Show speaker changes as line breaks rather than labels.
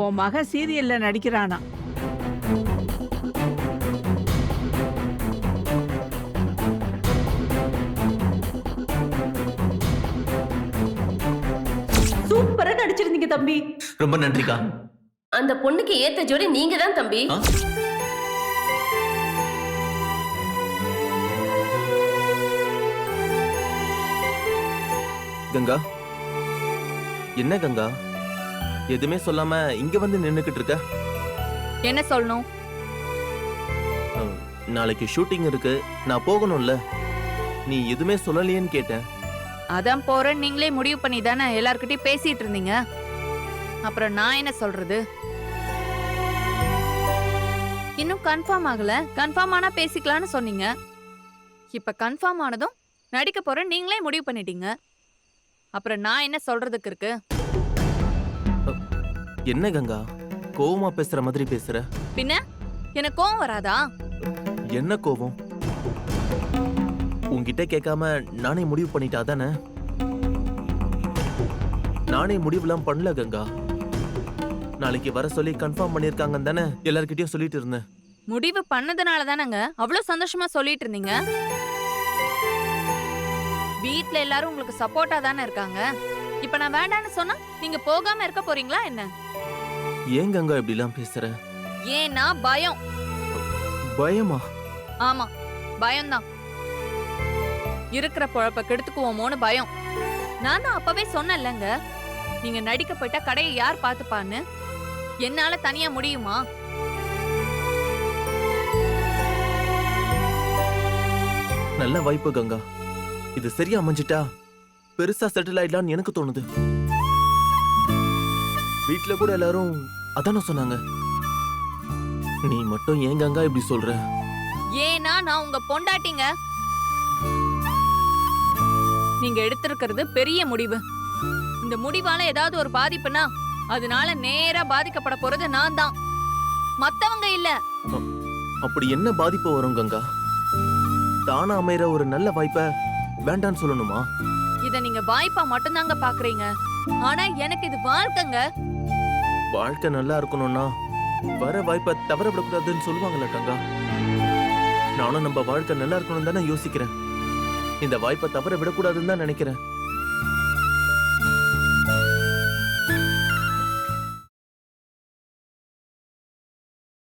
உன் மகன் சீரியல்ல நடிக்கிறானா?
சூப்பரா நடிச்சிருந்தீங்க தம்பி.
ரொம்ப நன்றிக்கா.
அந்த பொண்ணுக்கு ஏத்த ஜோடி நீங்க தான் தம்பி.
ஆ? கங்கா, என்ன கங்கா எதுவுமே சொல்லாம இங்க வந்து நின்னுக்கிட்டு இருக்க?
என்ன சொல்லணும்?
நாளைக்கு ஷூட்டிங் இருக்கு, நான் போகணும்ல. நீ எதுவுமே சொல்லலையேன்னு கேட்டேன்.
அதான் போறேன்னு நீங்களே முடிவு பண்ணி தானே எல்லார்கிட்டயும் பேசிட்டு இருந்தீங்க. அப்புறம் நான் என்ன சொல்றது? இன்னும் கன்ஃபார்ம் ஆகல. கன்ஃபார்ம் ஆனா பேசிக்கலாம்னு சொன்னீங்க. இப்ப கன்ஃபார்ம் ஆனதும் நடிக்க போறேன் நீங்களே முடிவு பண்ணிட்டீங்க. அப்புறம் நான் என்ன சொல்றதுக்கு இருக்கு?
என்ன கங்கா கோவமா பேசுற மாதிரி பேசுற?
பின்ன எனக்கு கோவம் வராதா?
என்ன கோவம்? உன்கிட்ட கேட்காம நானே முடிவு பண்ணிட்டா தானே? நானே முடிவுலாம் பண்ணல கங்கா. நாளைக்கு வர சொல்லி கன்ஃபார்ம் பண்ணிருக்காங்கன்னு தானே எல்லார்கிட்டயும் சொல்லிட்டு இருந்தேன்.
முடிவு பண்ணதுனால தானங்க அவ்வளவு சந்தோஷமா சொல்லிட்டு இருந்தீங்க. வீட்ல எல்லாரும் உங்களுக்கு சப்போர்ட்டா தானே இருக்காங்க. இப்ப நான் வேண்டான்னு சொன்னா நீங்க போகாம இருக்க போறீங்களா என்ன?
ஏன் கங்கா இப்படி எல்லாம் பேசுற?
ஏன்னா பயம்.
பயமா?
ஆமா, பயம்தான். இருக்கிற பொழப்ப கெடுத்துக்குவோமோன்னு பயம். நான் தான் அப்பவே சொன்னேன்லங்க, நீங்க நடிக்க போயிட்டா கடையை யார் பாத்துப்பான்னு. என்னால தனியா முடியுமா?
நல்ல வாய்ப்பு கங்கா. இது சரியா அமைஞ்சிட்டா பெருசா செட்டில் ஆயிடலாம்னு எனக்கு தோணுது. வீட்ல கூட எல்லாரும் அதானே சொன்னாங்க. நீ மட்டும் ஏன் கங்கா இப்படி சொல்ற?
ஏன்னா நான் உங்க பொண்டாட்டிங்க. நீங்க எடுத்திருக்கிறது பெரிய முடிவு. இந்த முடிவால ஏதாவது ஒரு பாதிப்புனா அதனால நேரா பாதிக்கப்பட போறது நான் தான், மத்தவங்க இல்ல.
அப்படி என்ன பாதிப்பு வரும் கங்கா? தானா அமைற ஒரு நல்ல வாய்ப்பை வேண்டான்னு சொல்லணுமா?
இத நீங்க வாய்ப்பா மட்டும்தாங்க பாக்குறீங்க. ஆனா எனக்கு இது வாழ்க்கைங்க.
வாழ்க்கை நல்லா இருக்கணும்னா வர வாய்ப்பை தவற விடக்கூடாதுன்னு சொல்லுவாங்கல்ல கங்கா. நானும் நம்ம வாழ்க்கை நல்லா இருக்கணும் தானே யோசிக்கிறேன். இந்த வாய்ப்பை தவற விடக்கூடாதுன்னு தான் நினைக்கிறேன்.